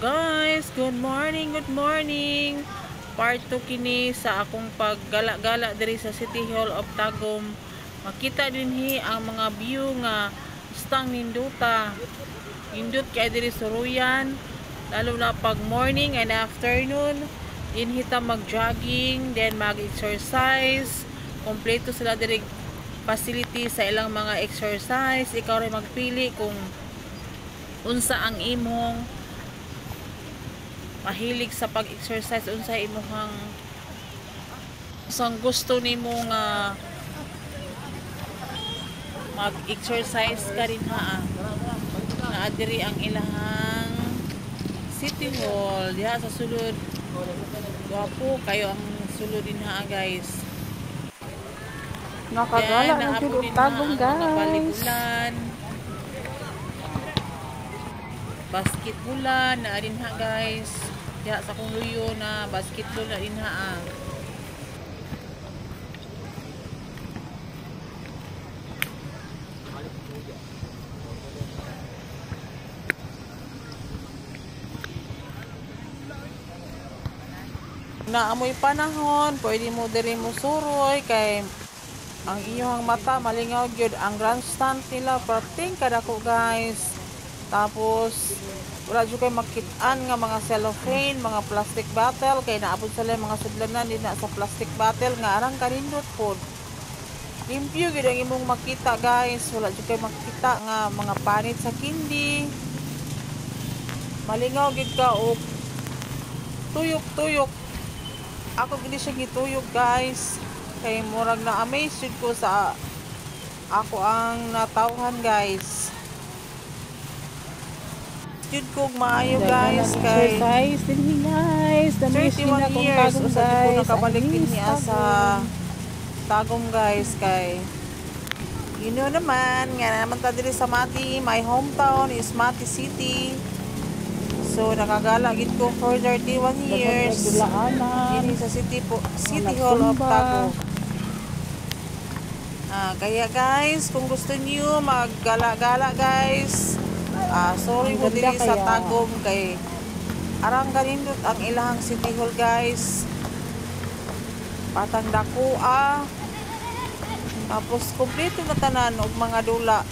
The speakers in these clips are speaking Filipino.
guys, good morning, good morning. Part 2 kini sa akong paggala-gala diri sa City Hall of Tagum. Makita dinhi ang mga view nga stang ninduta. Nindot kay diri sa Ruyan, lalo na pag morning and afternoon. Dinhi ta mag-jogging, then mag-exercise. Kompleto sila diri facility sa ilang mga exercise. Ikaw rin magpili kung unsa ang imong mahilig sa pag-exercise, unsa imong sang gusto nimo nga mag-exercise ka rin ha. Na adiri ang ilahang City Hall diha sa sulod. Gwapo kayo ang sulod din ha guys. Nakagala na jud og Tagum guys. Basketballan na din ha guys. Diha sa kong luyo na basketball na din ha. Naamoy panahon, pwede mo diri mo suroy kay ang iyong mata malingaw gyud. Ang grandstand nila perting kadako guys. Tapos wala jud kay makit-an nga mga cellophane, mga plastic bottle kay naabot sila mga sudlanan din na sa plastic bottle nga arang karindot pod. Limpyo gyud ang imong makita guys. Wala jud kay makita nga mga panit sa kindi. Malingaw gyud ka og tuyok-tuyok. Ako gid siya gituyok guys. Kay murag na amaze jud ko sa ako ang natawhan guys. Jud kog maayo guys kay Exercise din guys. Dami 31 years usa ko nakabalik din niya sa Tagum guys kay you know naman nga naman ta diri sa Mati. My hometown is Mati City. So nakagala gid ko for 31 years diri sa City Hall of Tagum. Kaya guys, kung gusto niyo maggala-gala guys, sorry mo diri sa Tagum kay arang ganindot ang ilahang City Hall guys. Patang dakoa. Tapos kompleto na tanan og mga dula.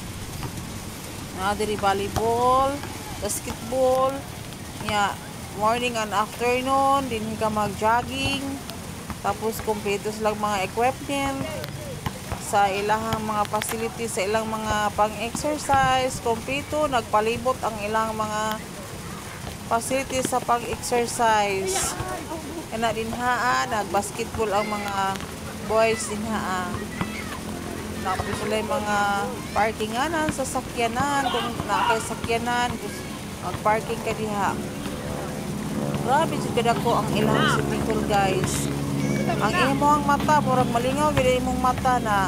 Na diri volleyball, basketball, morning and afternoon din ka mag-jogging. Tapos kompleto silang mga equipment sa ilahang mga facilities, sa ilang mga pang-exercise. Kompleto nagpalibot ang ilang mga facilities sa pang-exercise. Kana din haa, nag-basketball ang mga boys din haa. Tapos sila yung mga parkinganan sa sakyanan, kung nakay sakyanan, mag-parking ka diha. Grabe jud kadako ang ilang City Hall guys. Ang imong mata murag malingaw gid imong mata na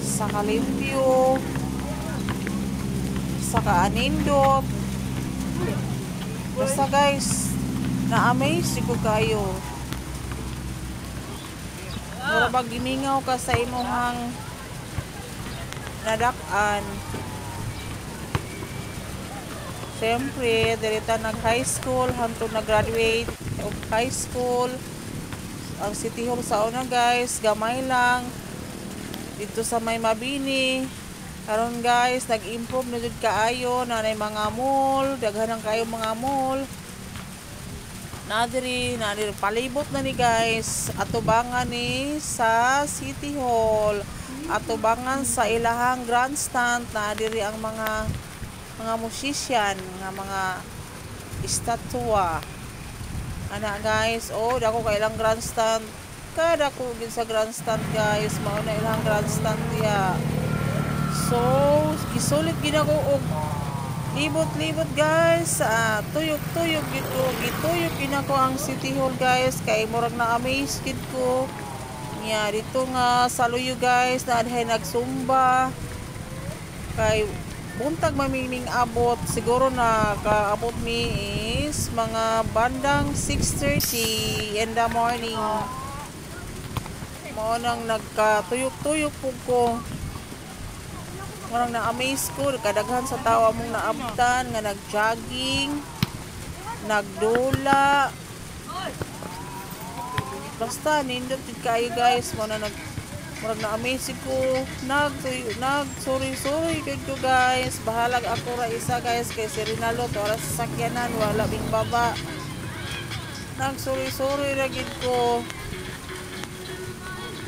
sa kalimpyo, sa kaanindot. Basta guys, na-amaze ko kayo. Mura pag gimingaw ka sa imong nadak-an. Siyempre, dirita nag-high school, hantong nag-graduate of high school. Ang City Hall sa una guys, gamay lang. Dito sa may Mabini. Karon guys, nag-improve na jud kaayo na mga mall, daghan kayo mga mall. Nadiri palibot na ni guys. Atubangan ni sa City Hall. Atubangan sa ilahang grandstand na diri ang mga musician, mga estatwa. Ana guys, dako kay ilang grandstand. Kada ko gid sa grandstand guys, mao na ilang grandstand diya. So, gisulit gid ako og libot-libot guys. Tuyok-tuyok gito, gituyok gid ako ang City Hall guys kay murag na amaze gid ko. Dito nga sa luyo guys, na nagsumba. Kay buntag mamiming abot, siguro na kaabot mi is mga bandang 6:30 in the morning. Mao nang nagkatuyok-tuyok po ko. Marang na-amaze ko, kadaghan sa tao among naabtan nga nag-jogging, nagdula. Basta nindot gid kayo guys, mo na murag na amazing ko. Sorry dito guys. Bahalag ako ra isa guys kay si Rinaldo to ara sa sakyanan wala bing baba. Sorry ra gid ko.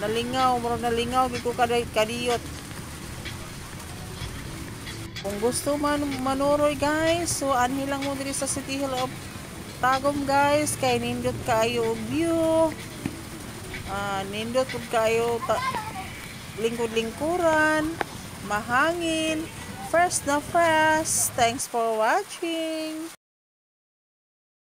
Murag nalingaw gid ko kadiyot. Kung gusto man manuroy guys, so anhi lang mo diri sa City Hall of Tagum guys kay nindot kayo og view. Nindot pud kayo lingkod-lingkuran, mahangin, fresh na fresh. Thanks for watching.